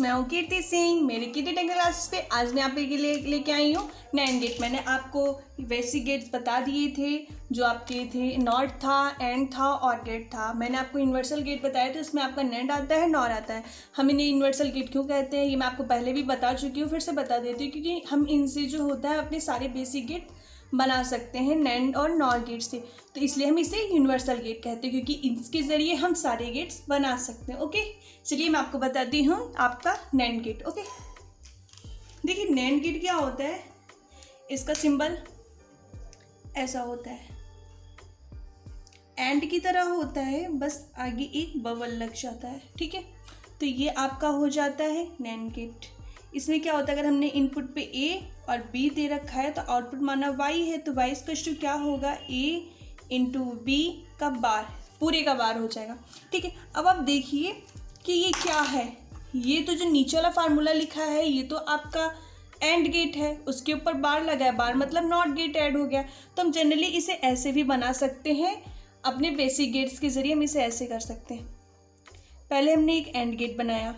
मैं हूँ कीर्ति सिंह। मेरे कीर्ति टेक्निकल क्लासेस पे आज मैं आपके लिए लेके आई हूँ नैंड गेट। मैंने आपको बेसिक गेट्स बता दिए थे जो आपके थे, नॉट था, एंड था और गेट था। मैंने आपको यूनिवर्सल गेट बताया था, इसमें आपका नैंड आता है, नॉर आता है। हम इन्हें यूनिवर्सल गेट क्यों कहते हैं ये मैं आपको पहले भी बता चुकी हूँ, फिर से बता देती हूँ, क्योंकि हम इनसे जो होता है अपने सारे बेसिक गेट बना सकते हैं नैंड और नॉर गेट से, तो इसलिए हम इसे यूनिवर्सल गेट कहते हैं, क्योंकि इसके ज़रिए हम सारे गेट्स बना सकते हैं। ओके, चलिए मैं आपको बताती हूँ आपका नैंड गेट। ओके, देखिए नैंड गेट क्या होता है, इसका सिंबल ऐसा होता है, एंड की तरह होता है, बस आगे एक बबल लग जाता है। ठीक है, तो ये आपका हो जाता है नैंड गेट। इसमें क्या होता है, अगर हमने इनपुट पे ए और बी दे रखा है तो आउटपुट माना वाई है, तो वाई इक्वल टू क्या होगा, ए इंटू बी का बार, पूरे का बार हो जाएगा। ठीक है, अब आप देखिए कि ये क्या है, ये तो जो नीचे वाला फार्मूला लिखा है ये तो आपका एंड गेट है, उसके ऊपर बार लगा है, बार मतलब नॉट गेट ऐड हो गया। तो हम जनरली इसे ऐसे भी बना सकते हैं, अपने बेसिक गेट्स के ज़रिए हम इसे ऐसे कर सकते हैं। पहले हमने एक एंड गेट बनाया,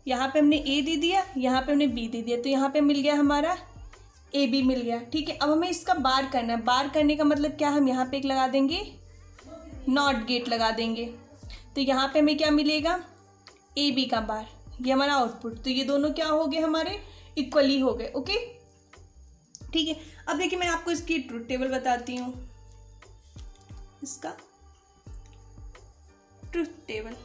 यहाँ पे हमने ए दे दिया, यहाँ पे हमने बी दे दिया, तो यहाँ पे मिल गया हमारा ए बी मिल गया। ठीक है, अब हमें इसका बार करना है। बार करने का मतलब क्या, हम यहाँ पे एक लगा देंगे, नॉट गेट लगा देंगे, तो यहाँ पे हमें क्या मिलेगा, ए बी का बार, ये हमारा आउटपुट। तो ये दोनों क्या हो गए, हमारे इक्वली हो गए। ओके, ठीक है, अब देखिए मैं आपको इसकी ट्रुथ टेबल बताती हूँ, इसका ट्रुथ टेबल,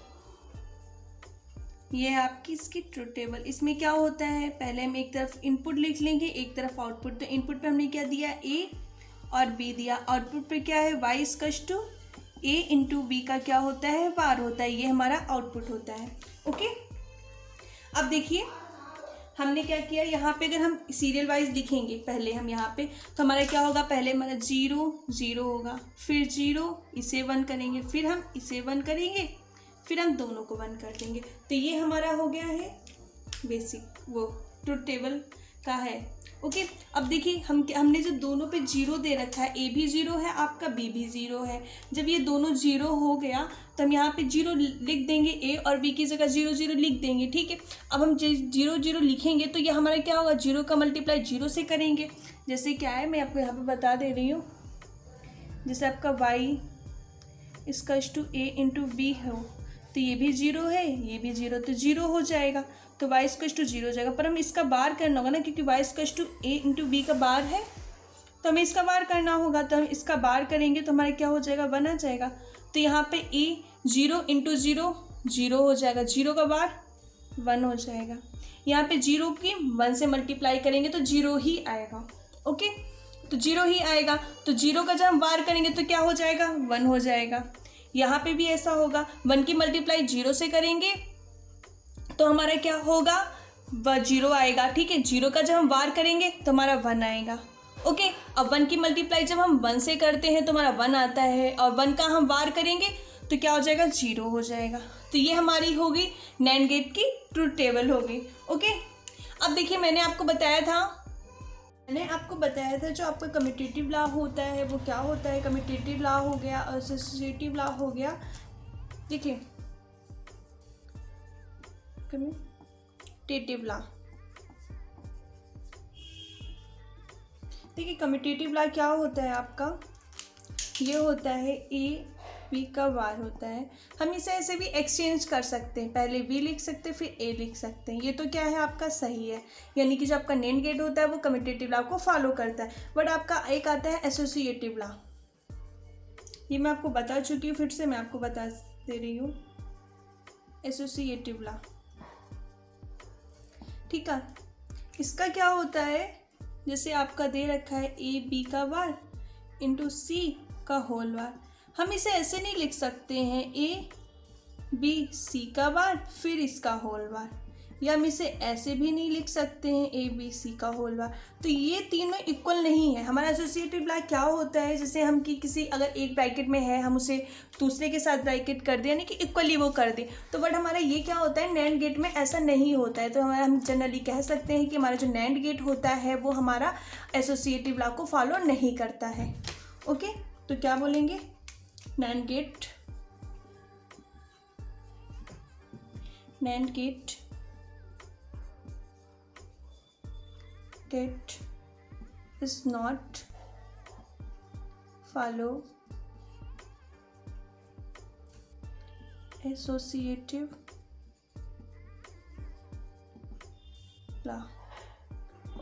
ये है आपकी इसकी ट्रुथ टेबल। इसमें क्या होता है, पहले हम एक तरफ इनपुट लिख लेंगे, एक तरफ आउटपुट। तो इनपुट पे हमने क्या दिया, ए और बी दिया, आउटपुट पे क्या है, Y equals to A into B का क्या होता है, बार होता है, ये हमारा आउटपुट होता है। ओके, अब देखिए हमने क्या किया, यहाँ पे अगर हम सीरियल वाइज लिखेंगे पहले हम यहाँ पे, तो हमारा क्या होगा, पहले हमारा 0 0 होगा, फिर 0, इसे 1 करेंगे, फिर हम इसे 1 करेंगे, फिर हम दोनों को 1 कर देंगे। तो ये हमारा हो गया है बेसिक वो ट्रुथ टेबल का है। ओके, अब देखिए हमने जो दोनों पे 0 दे रखा है, ए भी 0 है आपका, बी भी 0 है। जब ये दोनों 0 हो गया तो हम यहाँ पे 0 लिख देंगे, ए और बी की जगह 0 0 लिख देंगे। ठीक है, अब हम 0 0 लिखेंगे तो ये हमारा क्या होगा, 0 का मल्टीप्लाई 0 से करेंगे। जैसे क्या है, मैं आपको यहाँ पे बता दे रही हूँ, जैसे आपका Y equals to A into B हो, तो ये भी 0 है, ये भी 0, तो 0 हो जाएगा, तो y इक्वल्स टू 0 हो जाएगा। पर हम इसका बार करना होगा ना, क्योंकि y equals to a into B का बार है, तो हमें इसका बार करना होगा। तो हम इसका बार करेंगे तो हमारा क्या हो जाएगा, 1 आ जाएगा। तो यहाँ पे a 0 इंटू 0 0 हो जाएगा, 0 का बार 1 हो जाएगा। यहाँ पे 0 की 1 से मल्टीप्लाई करेंगे तो 0 ही आएगा। ओके, तो 0 ही आएगा, तो 0 का जब हम बार करेंगे तो क्या हो जाएगा, 1 हो जाएगा। यहाँ पे भी ऐसा होगा, 1 की मल्टीप्लाई 0 से करेंगे तो हमारा क्या होगा, 0 आएगा। ठीक है, 0 का जब हम वार करेंगे तो हमारा 1 आएगा। ओके, अब 1 की मल्टीप्लाई जब हम 1 से करते हैं तो हमारा 1 आता है, और 1 का हम वार करेंगे तो क्या हो जाएगा, 0 हो जाएगा। तो ये हमारी होगी नैंड गेट की ट्रुथ टेबल होगी। ओके, अब देखिए मैंने आपको बताया था जो आपका कम्यूटेटिव लॉ होता है वो क्या होता है, कम्यूटेटिव लॉ हो गया, एसोसिएटिव लॉ हो गया। देखिए कम्यूटेटिव लॉ, देखिए कम्यूटेटिव लॉ क्या होता है आपका, ये होता है ए बी का वार होता है। हम इसे ऐसे भी एक्सचेंज कर सकते हैं, पहले बी लिख सकते हैं फिर ए लिख सकते हैं, ये तो क्या है आपका सही है। यानी कि जो आपका नैंड गेट होता है वो कम्यूटेटिव लॉ को फॉलो करता है। बट आपका एक आता है एसोसिएटिव लॉ, ये मैं आपको बता चुकी हूँ, फिर से मैं आपको बता दे रही हूँ, एसोसिएटिव लॉ। ठीक है, इसका क्या होता है, जैसे आपका दे रखा है ए बी का वार इंटू सी का होल वार, हम इसे ऐसे नहीं लिख सकते हैं ए बी सी का वार फिर इसका होल वार, या हम इसे ऐसे भी नहीं लिख सकते हैं ए बी सी का होल बार। तो ये तीनों इक्वल नहीं है। हमारा एसोसिएटिव ब्लॉक क्या होता है, जैसे हम किसी अगर एक ब्रैकेट में है हम उसे दूसरे के साथ ब्रैकेट कर दें, यानी कि इक्वली वो कर दें। तो बट हमारा ये क्या होता है, नैंड गेट में ऐसा नहीं होता है। तो हमारा हम जनरली कह सकते हैं कि हमारा जो नैंड गेट होता है वो हमारा एसोसिएटिव ब्लॉक को फॉलो नहीं करता है। ओके, तो क्या बोलेंगे, NAND gate gate is not follow associative law.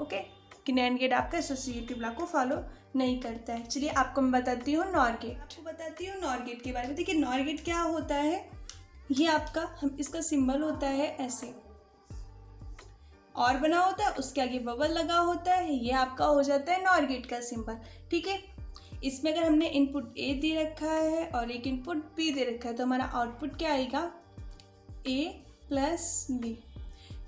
Okay, कि नैंड गेट आपका एसोसिएटिव लॉ को फॉलो नहीं करता है। चलिए आपको मैं बताती हूँ नॉर गेट, आपको बताती हूँ नॉर गेट के बारे में। देखिए नॉर गेट क्या होता है, ये आपका हम इसका सिंबल होता है ऐसे, और बना होता है, उसके आगे बबल लगा होता है, ये आपका हो जाता है नॉर गेट का सिंबल। ठीक है, इसमें अगर हमने इनपुट ए दे रखा है और एक इनपुट बी दे रखा है तो हमारा आउटपुट क्या आएगा, ए प्लस बी।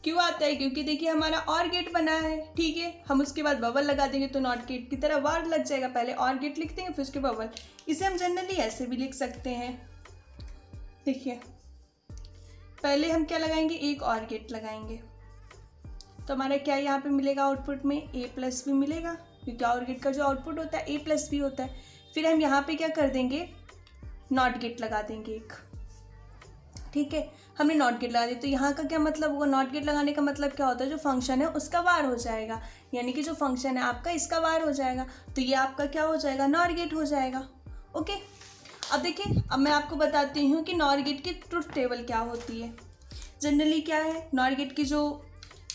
क्यों आता है, क्योंकि देखिए हमारा और गेट बना है। ठीक है, हम उसके बाद बबल लगा देंगे तो नॉट गेट की तरह वार लग जाएगा, पहले और गेट लिख देंगे फिर उसके बबल। इसे हम जनरली ऐसे भी लिख सकते हैं। देखिए पहले हम क्या लगाएंगे, एक और गेट लगाएंगे तो हमारा क्या यहाँ पे मिलेगा, आउटपुट में ए प्लस बी मिलेगा, क्योंकि और गेट का जो आउटपुट होता है ए प्लस बी होता है। फिर हम यहाँ पे क्या कर देंगे, नॉट गेट लगा देंगे एक। ठीक है, हमने नॉट गेट लगा दिया तो यहाँ का क्या मतलब होगा, नॉट गेट लगाने का मतलब क्या होता है, जो फंक्शन है उसका वार हो जाएगा, यानी कि जो फंक्शन है आपका इसका वार हो जाएगा, तो ये आपका क्या हो जाएगा, नॉर गेट हो जाएगा। ओके, अब देखिए अब मैं आपको बताती हूँ कि नॉर गेट की ट्रुथ टेबल क्या होती है। जनरली क्या है, नॉर गेट की जो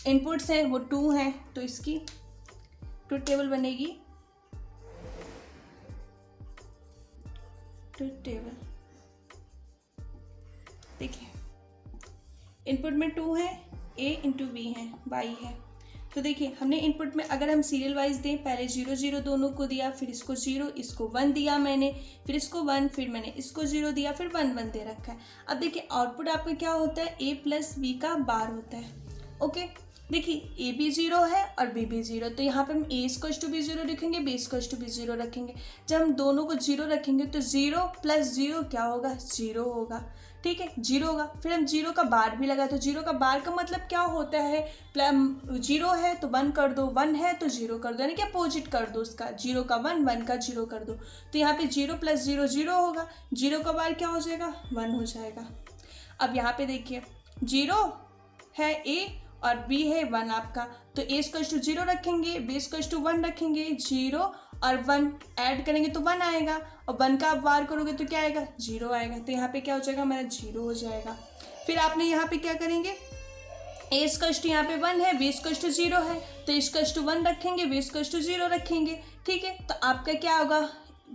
इनपुट्स हैं वो 2 हैं, तो इसकी ट्रुथ टेबल बनेगी, ट्रुथ टेबल। देखिए इनपुट में 2 है, a इंटू बी है, y है। तो देखिए हमने इनपुट में अगर हम सीरियल वाइज दें, पहले 0 0 दोनों को दिया, फिर इसको 0, इसको 1 दिया मैंने, फिर इसको 1, फिर मैंने इसको 0 दिया, फिर 1 1 दे रखा है। अब देखिए आउटपुट आपका क्या होता है, a प्लस बी का बार होता है। ओके, देखिए ए भी 0 है और बी भी 0, तो यहाँ पे हम ए स्क्वायर टू बी 0 रखेंगे, बी स्क्वायर टू बी 0 रखेंगे। जब हम दोनों को 0 रखेंगे तो 0 प्लस 0 क्या होगा, 0 होगा। ठीक है, 0 होगा। फिर हम 0 का बार भी लगा, तो 0 का बार का मतलब क्या होता है, 0 है तो 1 कर दो, 1 है तो 0 कर दो, यानी कि अपोजिट कर दो उसका, 0 का 1, 1 का 0 कर दो। तो यहाँ पे 0 प्लस 0 0 होगा, 0 का बार क्या हो जाएगा, 1 हो जाएगा। अब यहाँ पे देखिए 0 है a और b है 1 आपका, तो a स्क्वायर टू 0 रखेंगे, b स्क्वायर टू 1 रखेंगे, 0 और 1 ऐड करेंगे तो 1 आएगा, और 1 का आप वार करोगे तो क्या आएगा, 0 आएगा। तो यहाँ पे क्या हो जाएगा, हमारा 0 हो जाएगा। फिर आपने यहाँ पे क्या करेंगे, a स्क्वायर टू यहाँ पे 1 है, b स्क्वायर टू 0 है, तो a स्क्वायर टू 1 रखेंगे, b स्क्वायर टू 0 रखेंगे। ठीक है, तो आपका क्या होगा,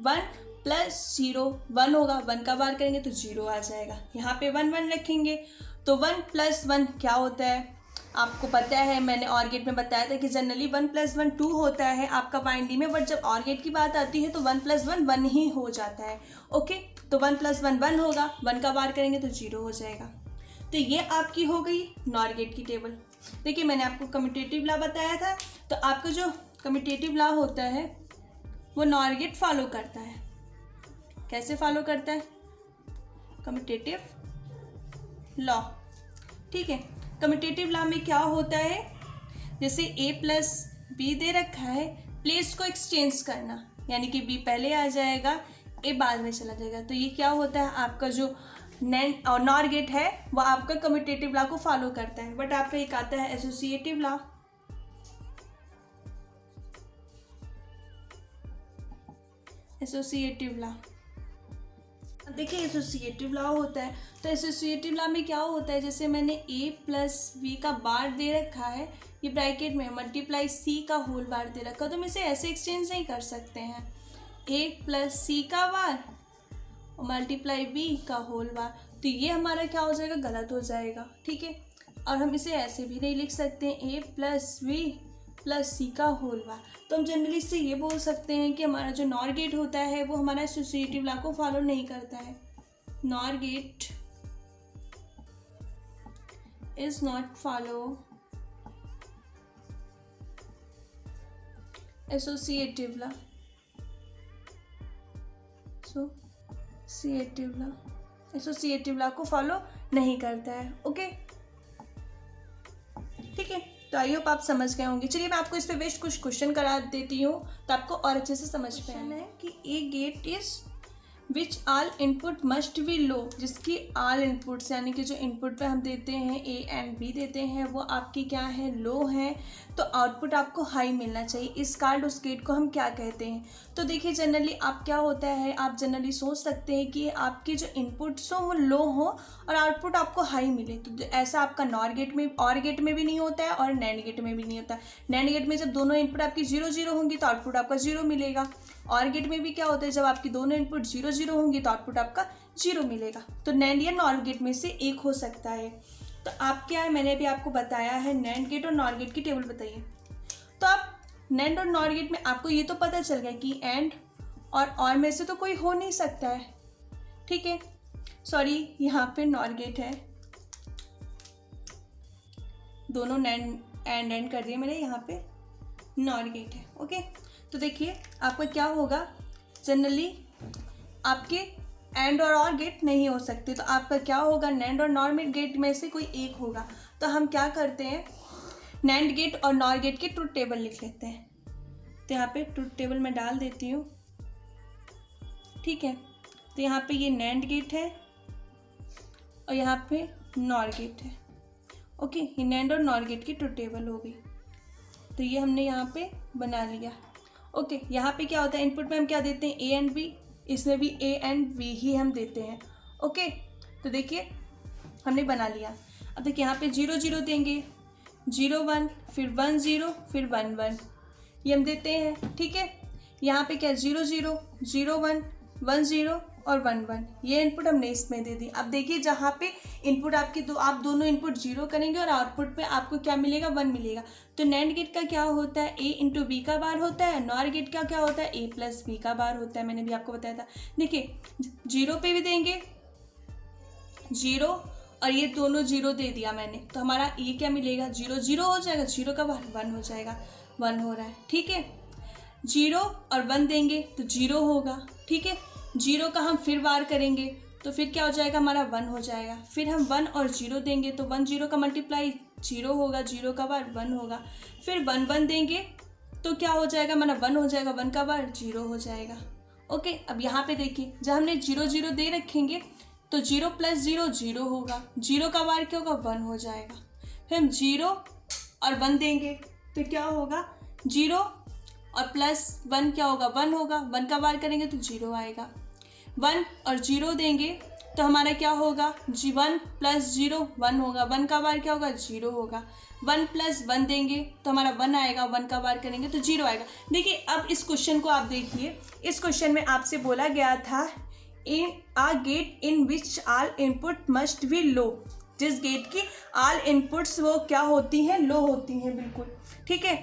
1 प्लस 0 1 होगा, 1 का वार करेंगे तो 0 आ जाएगा। यहाँ पे 1 1 रखेंगे तो 1 प्लस 1 क्या होता है, आपको पता है, मैंने और गेट में बताया था कि जनरली 1 प्लस 1 2 होता है आपका बाइनरी में, बट जब और गेट की बात आती है तो 1 प्लस 1 1 ही हो जाता है। ओके, तो 1 प्लस 1 1 होगा, 1 का बार करेंगे तो 0 हो जाएगा। तो ये आपकी हो गई नॉर गेट की टेबल। देखिए मैंने आपको कम्यूटेटिव लॉ बताया था, तो आपका जो कम्यूटेटिव लॉ होता है वो नॉर गेट फॉलो करता है। कैसे फॉलो करता है, कम्यूटेटिव लॉ। ठीक है, कम्यूटेटिव लॉ में क्या होता है, जैसे a प्लस बी दे रखा है, प्लेस को एक्सचेंज करना, यानी कि b पहले आ जाएगा, a बाद में चला जाएगा। तो ये क्या होता है, आपका जो नैंड और नॉर गेट है वो आपका कम्यूटेटिव लॉ को फॉलो करता है। बट आपका एक आता है एसोसिएटिव लॉ। एसोसिएटिव लॉ, देखिए एसोसिएटिव लॉ होता है, तो एसोसिएटिव लॉ में क्या होता है, जैसे मैंने a प्लस बी का बार दे रखा है, ये ब्रैकेट में मल्टीप्लाई c का होल बार दे रखा है, तो हम इसे ऐसे एक्सचेंज नहीं कर सकते हैं, a प्लस c का बार और मल्टीप्लाई b का होल बार, तो ये हमारा क्या हो जाएगा, गलत हो जाएगा। ठीक है, और हम इसे ऐसे भी नहीं लिख सकते हैं, a प्लस बी प्लस सी का होल बार। तो हम जनरली इससे ये बोल सकते हैं कि हमारा जो नॉर गेट होता है वो हमारा एसोसिएटिव लॉ को फॉलो नहीं करता है। NOR gate is not follow associative law. Associative law को फॉलो नहीं करता है। ओके, ठीक है, तो आई होप आप समझ गए होंगे। चलिए मैं आपको इस पे बेस्ट कुछ क्वेश्चन करा देती हूँ तो आपको और अच्छे से समझ में आना है कि a gate is which all input must be low, जिसकी आल इनपुट्स यानी कि जो इनपुट पे हम देते हैं ए एंड बी देते हैं वो आपकी क्या है, लो है, तो आउटपुट आपको हाई मिलना चाहिए। इस कार्ड उस गेट को हम क्या कहते हैं? तो देखिए जनरली आप क्या होता है, आप जनरली सोच सकते हैं कि आपके जो इनपुट्स हो वो लो हो और आउटपुट आपको हाई मिले। तो ऐसा आपका नॉर गेट में और गेट में भी नहीं होता है और नैंड गेट में भी नहीं होता है। नैंड गेट में जब दोनों इनपुट आपकी 0 0 होंगी तो आउटपुट आपका 0 मिलेगा। और गेट में भी क्या होता है, जब आपकी दोनों इनपुट 0 0 होंगी तो आउटपुट आपका 0 मिलेगा। तो नैंड या नॉर गेट में से एक हो सकता है। तो आप क्या है, मैंने अभी आपको बताया है नैंड गेट और नॉर गेट की टेबल बताइए। तो आप नैंड और नॉर गेट में आपको ये तो पता चल गया कि एंड और में से तो कोई हो नहीं सकता है, ठीक है। सॉरी, यहाँ पे नॉर गेट है, दोनों नैंड एंड कर दिए मैंने, यहाँ पे नॉर गेट है। ओके, तो देखिए आपका क्या होगा, जनरली आपके एंड और गेट नहीं हो सकते, तो आपका क्या होगा, नैंड और नॉर में गेट में से कोई एक होगा। तो हम क्या करते हैं, नैंड गेट और नॉर गेट की ट्रुथ टेबल लिख लेते हैं। तो यहाँ पे ट्रुथ टेबल में डाल देती हूँ, ठीक है। तो यहाँ पे ये नैंड गेट है और यहाँ पे नॉर गेट है। ओके, ये नैंड और नॉर गेट की ट्रुथ टेबल हो गई। तो ये हमने यहाँ पे बना लिया। ओके, यहाँ पे क्या होता है, इनपुट में हम क्या देते हैं, ए एंड बी, इसमें भी ए एंड बी ही हम देते हैं। ओके, तो देखिए हमने बना लिया। अब देखिए यहाँ पे 0 0 देंगे, 0 1, फिर 1 0, फिर 1 1, ये हम देते हैं, ठीक है। यहाँ पे क्या 0 0, 0 1, 1 0 और 1 1, ये इनपुट हमने इसमें दे दी। अब देखिए जहाँ पे इनपुट आपके आप दोनों इनपुट 0 करेंगे और आउटपुट पे आपको क्या मिलेगा, 1 मिलेगा। तो नैंड गेट का क्या होता है, ए इंटू बी का बार होता है। नॉर गेट का क्या होता है, ए प्लस बी का बार होता है। मैंने भी आपको बताया था। देखिए 0 पे भी देंगे 0 और ये दोनों 0 दे दिया मैंने, तो हमारा ये क्या मिलेगा, 0 0 हो जाएगा, 0 का बार 1 हो जाएगा, 1 हो रहा है, ठीक है। 0 और 1 देंगे तो 0 होगा, ठीक है। 0 का हम फिर बार करेंगे तो फिर क्या हो जाएगा, हमारा 1 हो जाएगा। फिर हम 1 और 0 देंगे तो 1 0 का मल्टीप्लाई 0 होगा, 0 का बार 1 होगा। फिर 1 1 देंगे तो क्या हो जाएगा, हमारा 1 हो जाएगा, 1 का बार 0 हो जाएगा। ओके, अब यहाँ पे देखिए जब हमने 0 0 दे रखेंगे तो 0 प्लस 0 0 होगा, 0 का बार क्या होगा, 1 हो जाएगा। फिर हम 0 और 1 देंगे तो क्या होगा, 0 और प्लस 1 क्या होगा, 1 होगा, 1 का बार करेंगे तो 0 आएगा। 1 और 0 देंगे तो हमारा क्या होगा, 1 प्लस 0 1 होगा, 1 का बार क्या होगा, 0 होगा। 1 प्लस 1 देंगे तो हमारा 1 आएगा, 1 का बार करेंगे तो 0 आएगा। देखिए अब इस क्वेश्चन को आप देखिए, इस क्वेश्चन में आपसे बोला गया था in a gate in which all input must be low, जिस गेट की आल इनपुट्स वो क्या होती हैं, लो होती हैं, बिल्कुल, ठीक है।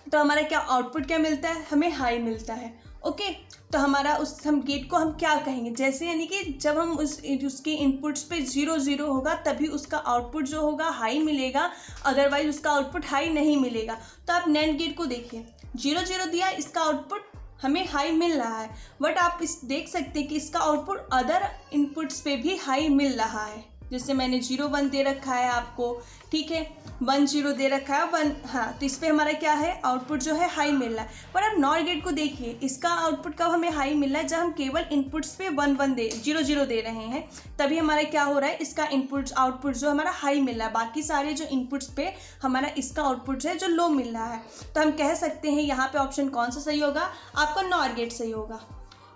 तो हमारा क्या आउटपुट क्या मिलता है, हमें हाई मिलता है। ओके, तो हमारा हम गेट को हम क्या कहेंगे, जैसे यानी कि जब हम उसके इनपुट्स पे 0 0 होगा तभी उसका आउटपुट जो होगा हाई मिलेगा, अदरवाइज उसका आउटपुट हाई नहीं मिलेगा। तो आप नैंड गेट को देखिए, 0 0 दिया, इसका आउटपुट हमें हाई मिल रहा है, बट आप इस देख सकते हैं कि इसका आउटपुट अदर इनपुट्स पे भी हाई मिल रहा है। जैसे मैंने 0 1 दे रखा है आपको, ठीक है, 1 0 दे रखा है, 1, हाँ, तो इस पर हमारा क्या है, आउटपुट जो है हाई मिल रहा है। पर अब नॉर गेट को देखिए, इसका आउटपुट कब हमें हाई मिल रहा है, जब हम केवल इनपुट्स पे 1 1 0 0 दे रहे हैं, तभी हमारा क्या हो रहा है, इसका इनपुट आउटपुट जो हमारा हाई मिल रहा है। बाकी सारे जो इनपुट्स पे हमारा इसका आउटपुट है जो लो मिल रहा है। तो हम कह सकते हैं यहाँ पे ऑप्शन कौन सा सही होगा, आपका नॉर गेट सही होगा।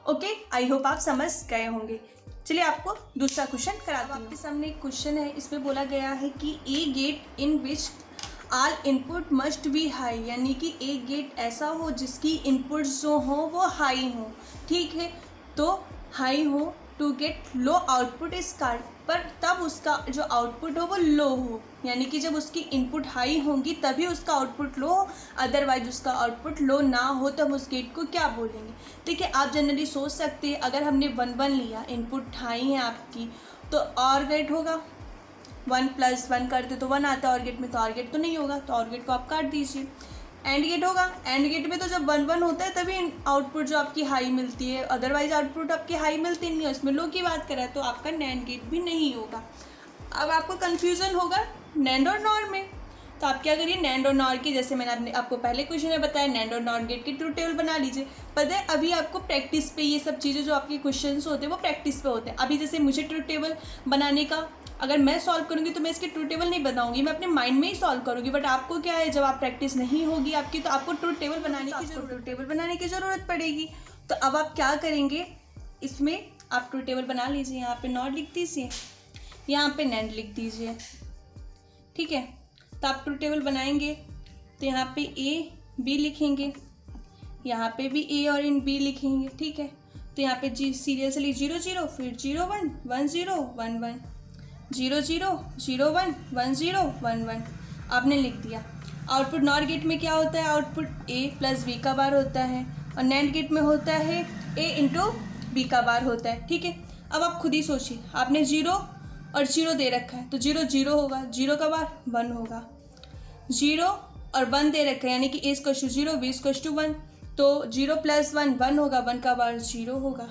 ओके, आई होप आप समझ गए होंगे। चलिए आपको दूसरा क्वेश्चन कराता हूँ। आपके सामने एक क्वेश्चन है, इसमें बोला गया है कि a gate in which all input must be high, यानी कि एक गेट ऐसा हो जिसकी इनपुट्स जो हो वो हाई हो, ठीक है। तो हाई हो टू गेट लो आउटपुट इस कार्ड पर, तब उसका जो आउटपुट हो वो लो हो, यानी कि जब उसकी इनपुट हाई होंगी तभी उसका आउटपुट लो हो, अदरवाइज उसका आउटपुट लो ना हो तो हम उस गेट को क्या बोलेंगे। देखिए आप जनरली सोच सकते हैं, अगर हमने 1 1 लिया, इनपुट हाई है आपकी, तो और गेट होगा, 1 प्लस 1 करते तो 1 आता है और गेट में, तो और गेट तो नहीं होगा, तो और गेट को आप काट दीजिए। एंड गेट होगा, एंड गेट में तो जब 1 1 होता है तभी आउटपुट जो आपकी हाई मिलती है, अदरवाइज आउटपुट आपकी हाई मिलती नहीं है, इसमें लो की बात करें तो आपका नैंड गेट भी नहीं होगा। अब आपको कन्फ्यूज़न होगा नैंड और नॉर में, तो आप क्या करिए, नैंड और नॉर के, जैसे मैंने आपको पहले क्वेश्चन में बताया, नैंड और नॉर गेट की ट्रूथ टेबल बना लीजिए। पता है अभी आपको प्रैक्टिस पे ये सब चीज़ें जो आपके क्वेश्चंस होते हैं वो प्रैक्टिस पे होते हैं। अभी जैसे मुझे ट्रूथ टेबल बनाने का, अगर मैं सॉल्व करूँगी तो मैं इसकी ट्रूथ टेबल नहीं बनाऊंगी, मैं अपने माइंड में ही सॉल्व करूँगी। बट आपको क्या है, जब आप प्रैक्टिस नहीं होगी आपकी, तो आपको ट्रूथ टेबल बनाने की ज़रूरत पड़ेगी। तो अब आप क्या करेंगे, इसमें आप ट्रूथ टेबल बना लीजिए। यहाँ पे नॉट लिख दीजिए, यहाँ पे नैंड लिख दीजिए, ठीक है। तो आप ट्रूथ टेबल बनाएंगे तो यहाँ पे ए बी लिखेंगे, यहाँ पे भी ए और इन बी लिखेंगे, ठीक है। तो यहाँ पे जी सीरियसली 0 0, फिर 0 1 1 0 1 1, 0 0 0 1 1 0 1 1 आपने लिख दिया। आउटपुट नॉर गेट में क्या होता है, आउटपुट ए प्लस बी का बार होता है, और नैंड गेट में होता है ए इंटू बी का बार होता है, ठीक है। अब आप खुद ही सोचिए, आपने 0 और 0 दे रखा है तो 0 0 होगा, 0 का बार 1 होगा, 0 और 1 दे रखा है यानी कि a square to 0 b square to 1, तो 0 प्लस 1 1 होगा, 1 का बार 0 होगा।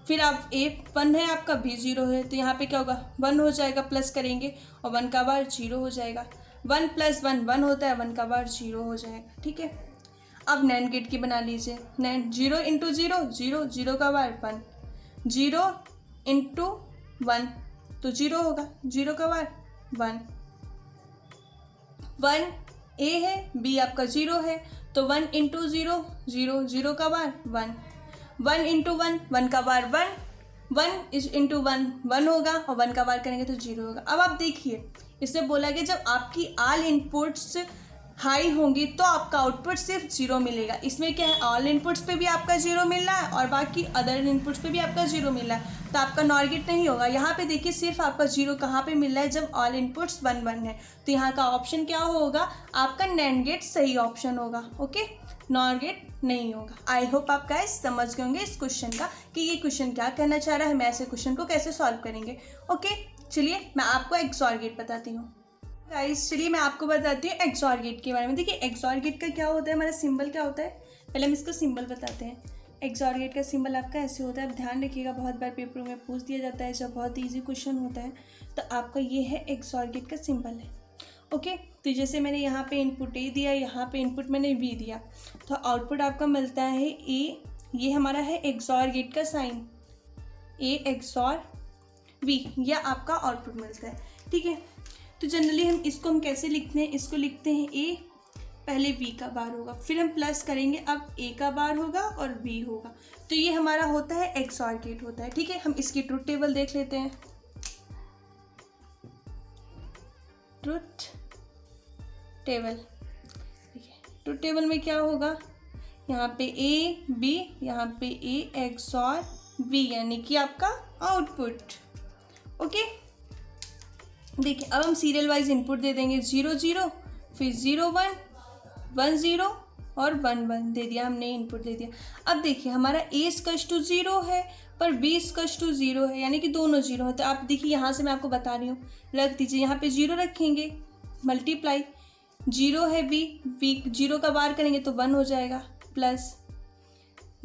फिर आप ए 1 है आपका, बी 0 है, तो यहाँ पे क्या होगा 1 हो जाएगा, प्लस करेंगे और 1 का बार 0 हो जाएगा। 1 प्लस 1 1 होता है, 1 का बार 0 हो जाएगा, ठीक है। अब नैंड गेट की बना लीजिए। नैंड 0 इंटू 0 0, 0 का बार 1, 0 इंटू 1 तो 0 होगा, 0 का बार 1, 1 ए है, बी आपका 0 है, तो 1 इंटू 0 0, 0 का बार 1, 1 इंटू 1 1 का बार 1, 1 इंटू 1 1 होगा, और 1 का बार करेंगे तो 0 होगा। अब आप देखिए, इससे बोला गया जब आपकी ऑल इनपुट्स हाई होंगी तो आपका आउटपुट सिर्फ 0 मिलेगा। इसमें क्या है, ऑल इनपुट्स पे भी आपका 0 मिल रहा है और बाकी अदर इनपुट्स पे भी आपका 0 मिल रहा है, तो आपका नॉर गेट नहीं होगा। यहाँ पे देखिए सिर्फ आपका 0 कहाँ पे मिल रहा है, जब ऑल इनपुट्स 1 1 है, तो यहाँ का ऑप्शन क्या होगा, आपका नैंड गेट सही ऑप्शन होगा, ओके, नॉर गेट नहीं होगा। आई होप आप गाइस समझ गए होंगे इस क्वेश्चन का कि ये क्वेश्चन क्या कहना चाह रहा है, मैं ऐसे क्वेश्चन को कैसे सॉल्व करेंगे। ओके, चलिए मैं आपको एक्सॉर गेट बताती हूँ। गाइस चलिए मैं आपको बताती हूँ एक्सॉर गेट के बारे में। देखिए एक्सॉर गेट का क्या होता है, हमारा सिंबल क्या होता है, पहले हम इसको सिंबल बताते हैं। एक्सॉर गेट का सिंबल आपका ऐसे होता है, आप ध्यान रखिएगा, बहुत बार पेपर में पूछ दिया जाता है, जब बहुत ईजी क्वेश्चन होता है तो आपका ये है एक्सॉर गेट का सिंबल है। ओके, तो जैसे मैंने यहाँ पे इनपुट ए दिया, यहाँ पे इनपुट मैंने बी दिया, तो आउटपुट आपका मिलता है ए, ये हमारा है एक्सॉर गेट का साइन, ए एक्सॉर बी, यह आपका आउटपुट मिलता है, ठीक है। तो जनरली हम कैसे लिखते हैं, इसको लिखते हैं ए, पहले बी का बार होगा, फिर हम प्लस करेंगे, अब ए का बार होगा और बी होगा, तो ये हमारा होता है एक्सॉर गेट होता है, ठीक है। हम इसकी ट्रूथ टेबल देख लेते हैं। ट्रूथ टेबल, ठीक है, ट्रूथ टेबल में क्या होगा, यहाँ पे ए बी, यहाँ पे ए एक्सॉर बी, यानी कि आपका आउटपुट। ओके, देखिए अब हम सीरियल वाइज इनपुट दे देंगे, 0 0, फिर 0 1 1 0 और 1 1 दे दिया, हमने इनपुट दे दिया। अब देखिए हमारा ए स्क्वायर टू 0 है पर बी स्क्वायर टू 0 है, यानी कि दोनों 0 है, तो आप देखिए यहाँ से मैं आपको बता रही हूँ, रख दीजिए, यहाँ पे 0 रखेंगे, मल्टीप्लाई 0 है बी, 0 का बार करेंगे तो 1 हो जाएगा, प्लस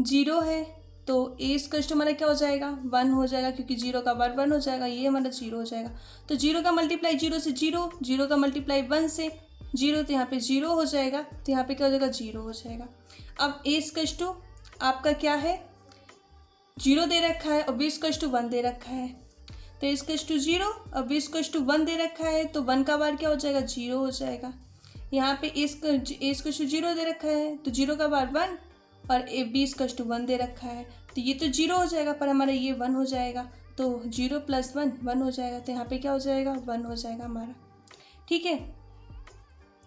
0 है तो ए स्क्वायर टू हमारा क्या हो जाएगा, 1 हो जाएगा, क्योंकि 0 का बार 1 हो जाएगा, ये हमारा 0 हो जाएगा। तो 0 का मल्टीप्लाई 0 से 0, 0 का मल्टीप्लाई 1 से 0, तो यहाँ पे 0 हो जाएगा, तो यहाँ पे क्या हो जाएगा, 0 हो जाएगा। अब ए स्क्वायर टू आपका क्या है, 0 दे रखा है और बी स्क्वायर टू 1 दे रखा है, तो ए स्क्वायर टू 0 और बी स्क्वायर टू 1 दे रखा है, तो 1 का बार क्या हो जाएगा, 0 हो जाएगा। यहाँ पे ए स्क्वायर टू 0 दे रखा है, तो 0 का बार 1 और ए बी स्क्वायर टू 1 दे रखा है, तो ये तो 0 हो जाएगा, पर हमारा ये 1 हो जाएगा, तो 0 प्लस 1 1 हो जाएगा, तो यहाँ पे क्या हो जाएगा, 1 हो जाएगा हमारा, ठीक है।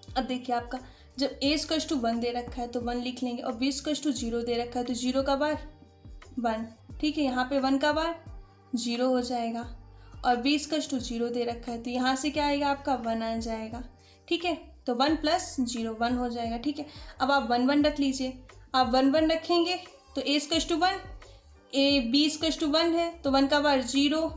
अब देखिए आपका जब ए स्क्वायर टू 1 दे रखा है तो 1 लिख लेंगे, और बी स्क्वायर टू 0 दे रखा है तो 0 का बार 1, ठीक है, यहाँ पे 1 का बार 0 हो जाएगा, और बी स्क्वायर टू 0 दे रखा है तो यहाँ से क्या आएगा, आपका 1 आ जाएगा, ठीक है। तो 1 प्लस 0 1 हो जाएगा, ठीक है। अब आप 1 1 रख लीजिए, आप 1 1 रखेंगे तो a square to 1, a b square to 1 है तो 1 का बार 0,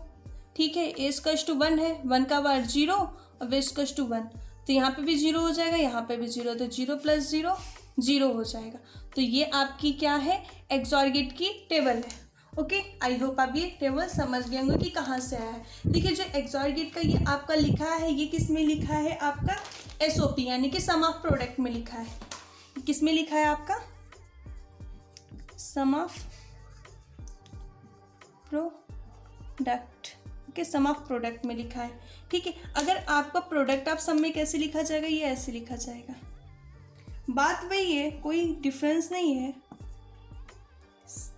ठीक है, ए स्क्वायर टू 1 है, 1 का बार 0 और बी स्क्वायर टू 1, तो यहाँ पे भी 0 हो जाएगा, यहाँ पे भी 0, तो 0 प्लस 0 0 हो जाएगा। तो ये आपकी क्या है, एक्सॉर गेट की टेबल है। ओके, आई होप आप ये टेबल समझ गए होंगे कि कहाँ से आया है। देखिए जो XOR गेट का ये आपका लिखा है, ये किस में लिखा है आपका SOP यानी कि सम ऑफ प्रोडक्ट में लिखा है। किस में लिखा है आपका sum of product, okay, sum of product में लिखा है। ठीक है, अगर आपका प्रोडक्ट ऑफ सम में कैसे लिखा जाएगा, ये ऐसे लिखा जाएगा। बात वही है, कोई डिफरेंस नहीं है।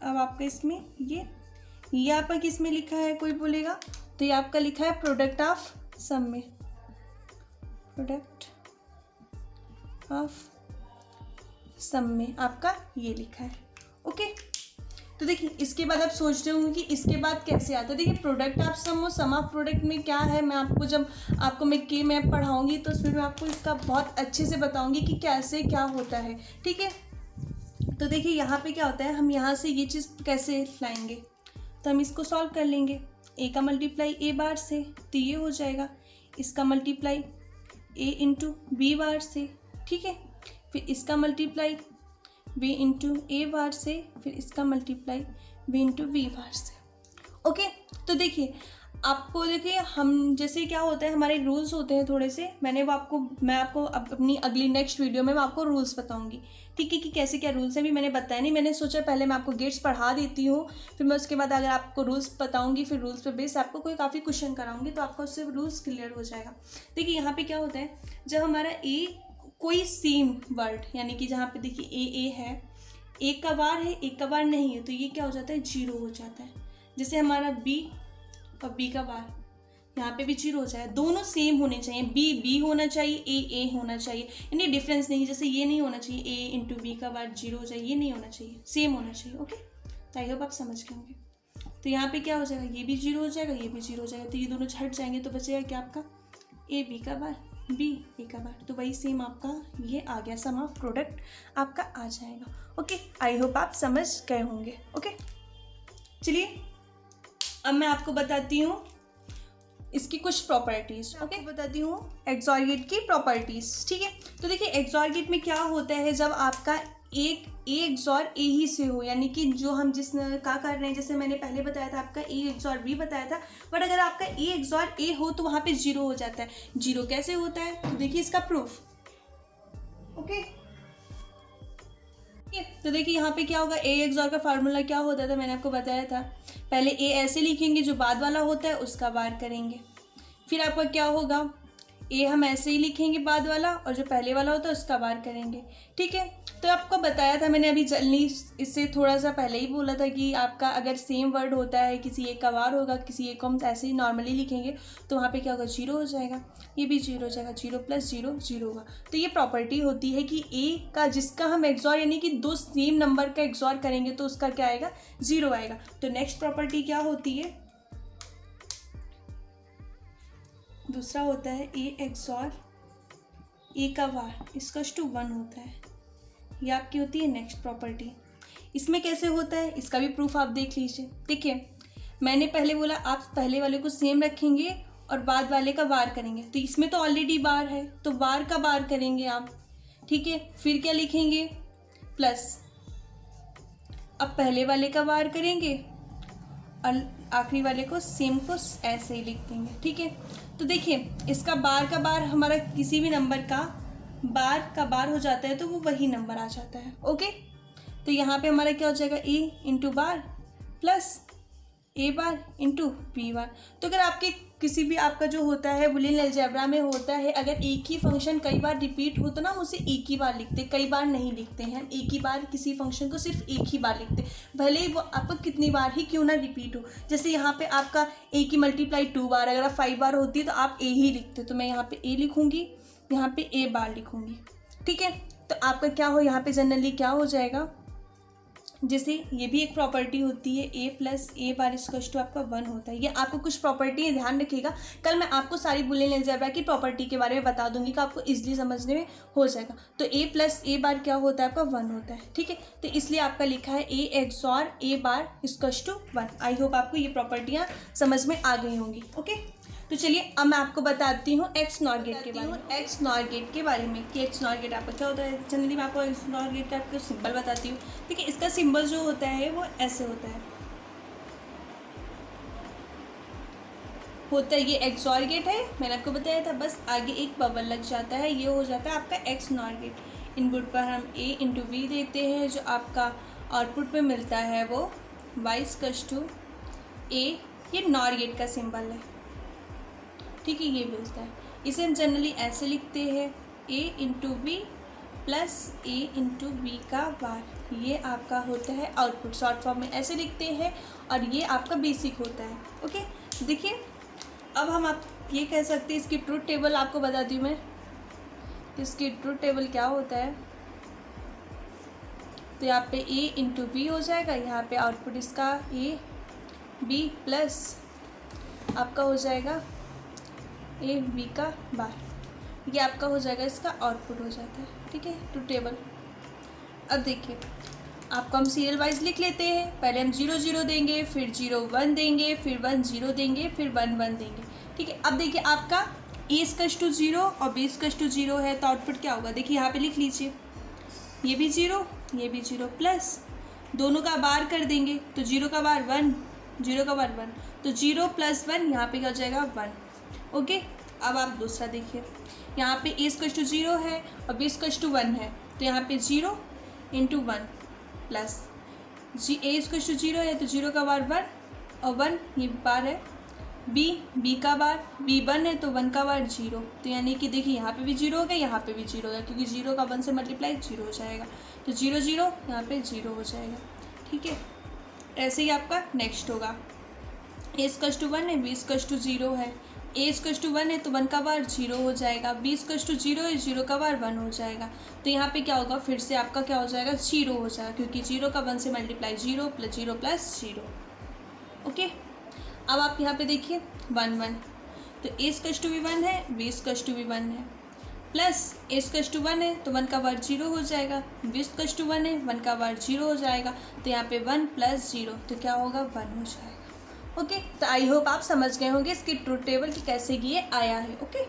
अब आपका इसमें ये आपका किस में लिखा है कोई बोलेगा, तो ये आपका लिखा है प्रोडक्ट ऑफ सम में, प्रोडक्ट ऑफ सम में आपका ये लिखा है। ओके, तो देखिए इसके बाद आप सोच रहे होंगे कि इसके बाद कैसे आता है। देखिए प्रोडक्ट ऑफ सम और सम ऑफ प्रोडक्ट में क्या है, मैं आपको जब मैं के मैप पढ़ाऊंगी तो उसमें मैं आपको इसका बहुत अच्छे से बताऊंगी कि कैसे क्या होता है। ठीक है, तो देखिए यहाँ पे क्या होता है, हम यहाँ से ये चीज़ कैसे लाएंगे, तो हम इसको सॉल्व कर लेंगे। ए का मल्टीप्लाई ए बार से तो ये हो जाएगा, इसका multiply A into B bar से, ठीक है, फिर इसका multiply B into A bar से, फिर इसका multiply B into B bar से। ओके, तो देखिए आपको देखिए हम जैसे क्या होता है, हमारे रूल्स होते हैं थोड़े से, मैं आपको अपनी अगली नेक्स्ट वीडियो में मैं आपको रूल्स बताऊंगी। ठीक है, कि कैसे क्या रूल्स हैं, भी मैंने बताया नहीं, मैंने सोचा पहले मैं आपको गेट्स पढ़ा देती हूँ, फिर मैं उसके बाद अगर आपको रूल्स बताऊंगी, फिर रूल्स पे बेस आपको कोई काफ़ी क्वेश्चन कराऊंगी तो आपका उससे रूल्स क्लियर हो जाएगा। देखिए यहाँ पे क्या होता है, जब हमारा ए कोई सेम वर्ड यानी कि जहाँ पे देखिए ए है, एक का बार है एक का बार नहीं है, तो ये क्या हो जाता है, जीरो हो जाता है। जैसे हमारा बी और बी का बार, यहाँ पे भी जीरो हो जाए, दोनों सेम होने चाहिए, बी होना चाहिए, ए होना चाहिए, यानी डिफरेंस नहीं, जैसे ये नहीं होना चाहिए ए इंटू बी का बार जीरो हो जाए, ये नहीं होना चाहिए, सेम होना चाहिए। ओके, तो आई होप आप समझ गए होंगे। तो यहाँ पे क्या हो जाएगा, ये भी जीरो हो जाएगा, ये भी जीरो हो जाएगा, तो ये दोनों हट जाएंगे, तो बचेगा क्या आपका ए बी का बार बी ए का बार, तो वही सेम आपका ये आ गया, सम ऑफ प्रोडक्ट आपका आ जाएगा। ओके, आई होप आप समझ गए होंगे। ओके, चलिए अब मैं आपको बताती हूँ इसकी कुछ प्रॉपर्टीज़। ओके, बताती हूँ XOR गेट की प्रॉपर्टीज़। ठीक है, तो देखिए XOR गेट में क्या होता है, जब आपका एक A XOR A ही से हो, यानी कि जो हम जिस का कर रहे हैं, जैसे मैंने पहले बताया था आपका A XOR B बताया था, बट अगर आपका A XOR A हो तो वहाँ पे जीरो हो जाता है। जीरो कैसे होता है, तो देखिए इसका प्रूफ। ओके, तो देखिए यहाँ पे क्या होगा, A XOR का फार्मूला क्या होता था, मैंने आपको बताया था, पहले A ऐसे लिखेंगे, जो बाद वाला होता है उसका बार करेंगे, फिर आपका क्या होगा, A हम ऐसे ही लिखेंगे बाद वाला, और जो पहले वाला होता है उसका बार करेंगे। ठीक है, तो आपको बताया था मैंने अभी जल्दी इससे थोड़ा सा पहले ही बोला था कि आपका अगर सेम वर्ड होता है, किसी एक का बार होगा, किसी एक को हम ऐसे ही नॉर्मली लिखेंगे, तो वहाँ पे क्या होगा, जीरो हो जाएगा, ये भी जीरो हो जाएगा, जीरो प्लस जीरो जीरो होगा। तो ये प्रॉपर्टी होती है कि A का जिसका हम XOR यानी कि दो सेम नंबर का XOR करेंगे तो उसका क्या आएगा, जीरो आएगा। तो नेक्स्ट प्रॉपर्टी क्या होती है, दूसरा होता है A XOR A का बार इसका टू 1 होता है, ये आपकी होती है नेक्स्ट प्रॉपर्टी। इसमें कैसे होता है, इसका भी प्रूफ आप देख लीजिए। देखिए मैंने पहले बोला आप पहले वाले को सेम रखेंगे और बाद वाले का बार करेंगे, तो इसमें तो ऑलरेडी बार है तो बार का बार करेंगे आप। ठीक है, फिर क्या लिखेंगे, प्लस, अब पहले वाले का बार करेंगे और आखिरी वाले को सेम को ऐसे ही लिख देंगे। ठीक है, तो देखिए इसका बार का बार हमारा किसी भी नंबर का बार हो जाता है तो वो वही नंबर आ जाता है। ओके, तो यहाँ पे हमारा क्या हो जाएगा, ए into bar plus a bar into B बार। तो अगर आपके किसी भी आपका जो होता है बुलियन अलजेब्रा में होता है, अगर एक ही फंक्शन कई बार रिपीट हो तो ना उसे एक ही बार लिखते, कई बार नहीं लिखते हैं, एक ही बार किसी फंक्शन को सिर्फ एक ही बार लिखते, भले ही वो आपको कितनी बार ही क्यों ना रिपीट हो। जैसे यहाँ पे आपका ए की मल्टीप्लाई 2 बार, अगर आप 5 बार होती है तो आप ए ही लिखते, तो मैं यहाँ पे ए लिखूँगी, यहाँ पे ए बार लिखूँगी। ठीक है, तो आपका क्या हो, यहाँ पे जनरली क्या हो जाएगा, जैसे ये भी एक प्रॉपर्टी होती है a plus a bar equals to आपका 1 होता है। ये आपको कुछ प्रॉपर्टी है, ध्यान रखिएगा, कल मैं आपको सारी बुलियन अलजेब्रा की प्रॉपर्टी के बारे में बता दूंगी कि आपको इजीली समझने में हो जाएगा। तो ए प्लस ए बार क्या होता है, आपका 1 होता है। ठीक है, तो इसलिए आपका लिखा है A XOR A bar equals to 1। I hope आपको ये प्रॉपर्टियाँ समझ में आ गई होंगी। ओके, तो चलिए अब मैं आपको बताती हूँ XNOR गेट के बारे में। XNOR गेट के बारे में कि XNOR गेट आपका क्या होता है, जनरली मैं आपको XNOR गेट का आपको सिंबल बताती हूँ। ठीक है, इसका सिंबल जो होता है वो ऐसे होता है, होता है ये एक्सऑर गेट है, मैंने आपको बताया था, बस आगे एक बबल लग जाता है, ये हो जाता है आपका एक्स नॉर गेट। इनपुट पर हम ए इंटू वी देते हैं, जो आपका आउटपुट पे मिलता है वो वाई इक्वल्स टू ए, ये नॉर गेट का सिंबल है, ठीक है, ये मिलता है। इसे हम जनरली ऐसे लिखते हैं a into v plus a into v का बार, ये आपका होता है आउटपुट, शॉर्ट फॉर्म में ऐसे लिखते हैं, और ये आपका बेसिक होता है। ओके, देखिए अब हम आप ये कह सकते हैं, इसकी ट्रूथ टेबल आपको बता दूँ मैं, इसकी ट्रूथ टेबल क्या होता है। तो यहाँ पे ए इंटू वी हो जाएगा, यहाँ पे आउटपुट इसका ए बी प्लस आपका हो जाएगा ए बी का बार, ये आपका हो जाएगा, इसका आउटपुट हो जाता है, ठीक है, ट्रूथ टेबल। अब देखिए आपको हम सीरियल वाइज लिख लेते हैं, पहले हम 0 0 देंगे, फिर 0 1 देंगे, फिर 1 0 देंगे, फिर 1 1 देंगे, ठीक है। अब देखिए आपका ए इक्वल्स टू 0 और बी इक्वल्स टू 0 है, तो आउटपुट क्या होगा, देखिए यहाँ पे लिख लीजिए, ये भी 0 ये भी 0 प्लस दोनों का बार कर देंगे, तो 0 का बार 1 0 का बार 1, तो 0 प्लस 1 यहाँ पे क्या हो जाएगा 1। ओके, अब आप दूसरा देखिए, यहाँ पे ए इक्वल्स टू 0 है और बी इक्वल्स टू 1 है, तो यहाँ पे 0 into 1 plus A equals to 0 है, तो 0 का बार 1 और 1 ये बार है, बी का बार बी 1 है, तो 1 का बार 0, तो यानी कि देखिए यहाँ पे भी 0 हो गया, यहाँ पे भी 0 हो गया, क्योंकि 0 का 1 से मल्टीप्लाई 0 हो जाएगा, तो 0 0 यहाँ पे 0 हो जाएगा, ठीक है। ऐसे ही आपका नेक्स्ट होगा, ए इक्वल्स टू 1 है, बी इक्वल्स टू 0 है, ए इक्वल्स टू 1 है, तो 1 का बार 0 हो जाएगा, बी इक्वल्स टू 0 है, 0 का बार 1 हो जाएगा, तो यहाँ पे क्या होगा, फिर से आपका क्या हो जाएगा 0 हो जाएगा, क्योंकि 0 का 1 से मल्टीप्लाई 0 प्लस 0 प्लस 0। ओके, अब आप यहाँ पे देखिए 1 1, तो ए इक्वल्स टू भी 1 है, बी इक्वल्स टू भी 1 है, प्लस ए इक्वल्स टू 1 है, तो 1 का बार 0 हो जाएगा, बी इक्वल्स टू 1 है, 1 का बार 0 हो जाएगा, तो यहाँ पे 1 प्लस 0, तो क्या होगा 1 हो जाएगा। ओके, तो आई होप आप समझ गए होंगे इसकी ट्रूथ टेबल की कैसे ये आया है। ओके,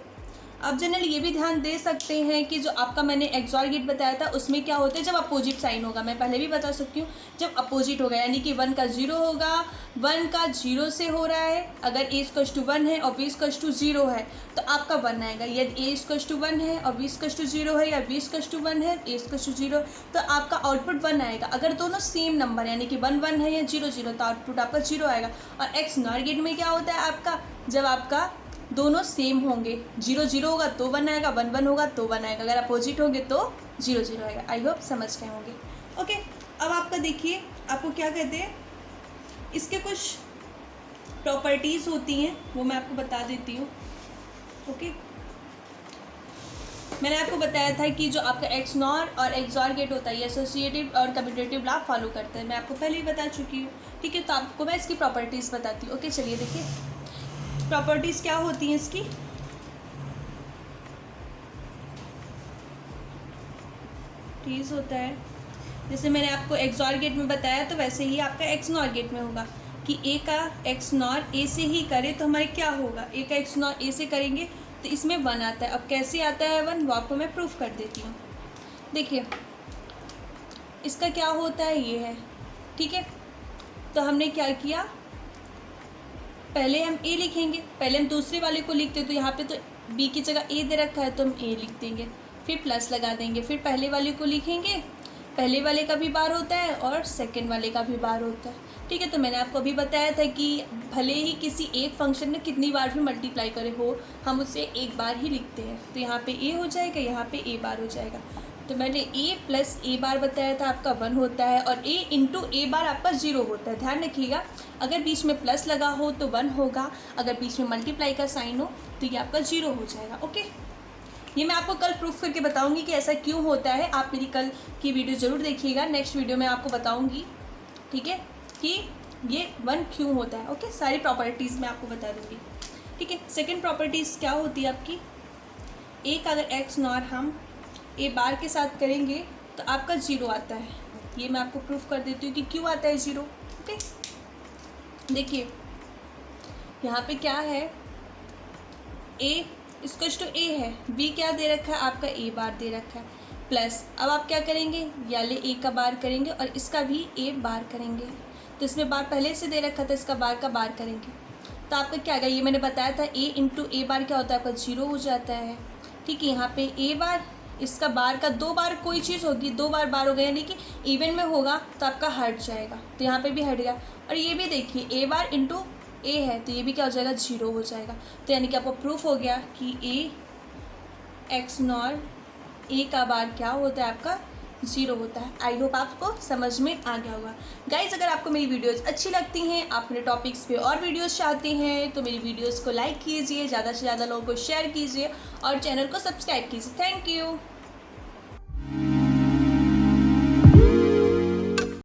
अब जनरली ये भी ध्यान दे सकते हैं कि जो आपका मैंने एक्सऑर गेट बताया था उसमें क्या होता है, जब अपोजिट साइन होगा, मैं पहले भी बता सकती हूँ, जब अपोजिट होगा यानी कि 1 का 0 होगा, 1 का 0 से हो रहा है, अगर ए इक्वल्स टू 1 है और बी इक्वल्स टू 0 है तो आपका 1 आएगा, यदि ए इक्वल्स टू 1 है और बी इक्वल्स टू 0 है, या बी इक्वल्स टू 1 है ए इक्वल्स टू 0, तो आपका आउटपुट 1 आएगा। अगर दोनों सेम नंबर यानी कि 1 1 है या 0 0, तो आउटपुट आपका 0 आएगा। और एक्स नॉर गेट में क्या होता है आपका, जब आपका दोनों सेम होंगे, 0 0 होगा तो 1 आएगा, 1 1 होगा तो 1 आएगा, अगर अपोजिट होंगे तो 0 0 आएगा। आई होप समझ गए होंगे। ओके, अब आपका देखिए आपको क्या कहते हैं, इसके कुछ प्रॉपर्टीज़ होती हैं वो मैं आपको बता देती हूँ। ओके, मैंने आपको बताया था कि जो आपका एक्स नॉर और एक्सऑर गेट होता है ये एसोसिएटिव और कम्यूटेटिव लॉ फॉलो करता है, मैं आपको पहले ही बता चुकी हूँ, ठीक है। तो आपको मैं इसकी प्रॉपर्टीज़ बताती हूँ। ओके, चलिए देखिए प्रॉपर्टीज़ क्या होती हैं इसकी। टीज होता है, जैसे मैंने आपको एक्सऑर गेट में बताया तो वैसे ही आपका एक्स नॉर गेट में होगा कि ए का एक्स नॉर ए से ही करे तो हमारे क्या होगा, ए का एक्स नॉर ए से करेंगे तो इसमें 1 आता है। अब कैसे आता है 1 वो आपको मैं प्रूफ कर देती हूँ। देखिए इसका क्या होता है, ये है, ठीक है। तो हमने क्या किया, पहले हम ए लिखेंगे, पहले हम दूसरे वाले को लिखते, तो यहाँ पे तो बी की जगह ए दे रखा है तो हम ए लिख देंगे, फिर प्लस लगा देंगे, फिर पहले वाले को लिखेंगे, पहले वाले का भी बार होता है और सेकंड वाले का भी बार होता है, ठीक है। तो मैंने आपको अभी बताया था कि भले ही किसी एक फंक्शन में कितनी बार भी मल्टीप्लाई करे हो, हम उसे एक बार ही लिखते हैं, तो यहाँ पे ए हो जाएगा, यहाँ पे ए बार हो जाएगा। तो मैंने ए प्लस ए बार बताया था आपका 1 होता है, और ए इंटू ए बार आपका 0 होता है। ध्यान रखिएगा, अगर बीच में प्लस लगा हो तो 1 होगा, अगर बीच में मल्टीप्लाई का साइन हो तो ये आपका 0 हो जाएगा। ओके, ये मैं आपको कल प्रूफ करके बताऊंगी कि ऐसा क्यों होता है। आप मेरी कल की वीडियो ज़रूर देखिएगा, नेक्स्ट वीडियो में आपको बताऊंगी, ठीक है, कि ये 1 क्यों होता है। ओके, सारी प्रॉपर्टीज़ मैं आपको बता दूंगी, ठीक है। सेकेंड प्रॉपर्टीज़ क्या होती है आपकी, ए का अगर एक्स नॉर हम ए बार के साथ करेंगे तो आपका 0 आता है। ये मैं आपको प्रूफ कर देती हूँ कि क्यों आता है 0। ओके, देखिए यहाँ पे क्या है, ए इक्वल्स टू ए है, बी क्या दे रखा है आपका ए बार दे रखा है, प्लस अब आप क्या करेंगे, याले ए का बार करेंगे और इसका भी ए बार करेंगे, तो इसमें बार पहले से दे रखा था, इसका बार का बार करेंगे। तो आपका क्या आएगा, ये मैंने बताया था ए इंटू ए बार क्या होता है आपका 0 हो जाता है। ठीक है, यहाँ पे ए बार, इसका बार का 2 बार कोई चीज़ होगी, 2 बार बार हो गया, यानी कि इवन में होगा तो आपका हट जाएगा, तो यहाँ पे भी हट गया। और ये भी देखिए ए बार इंटू ए है तो ये भी क्या हो जाएगा 0 हो जाएगा। तो यानी कि आपको प्रूफ हो गया कि ए एक्स नॉट ए का बार क्या होता है आपका 0 होता है। आई होप आपको समझ में आ गया होगा। गाइज अगर आपको मेरी वीडियोस अच्छी लगती हैं, आप मेरे टॉपिक्स पे और वीडियोस चाहते हैं तो मेरी वीडियोस को लाइक कीजिए, ज़्यादा से ज़्यादा लोगों को शेयर कीजिए और चैनल को सब्सक्राइब कीजिए। Thank you.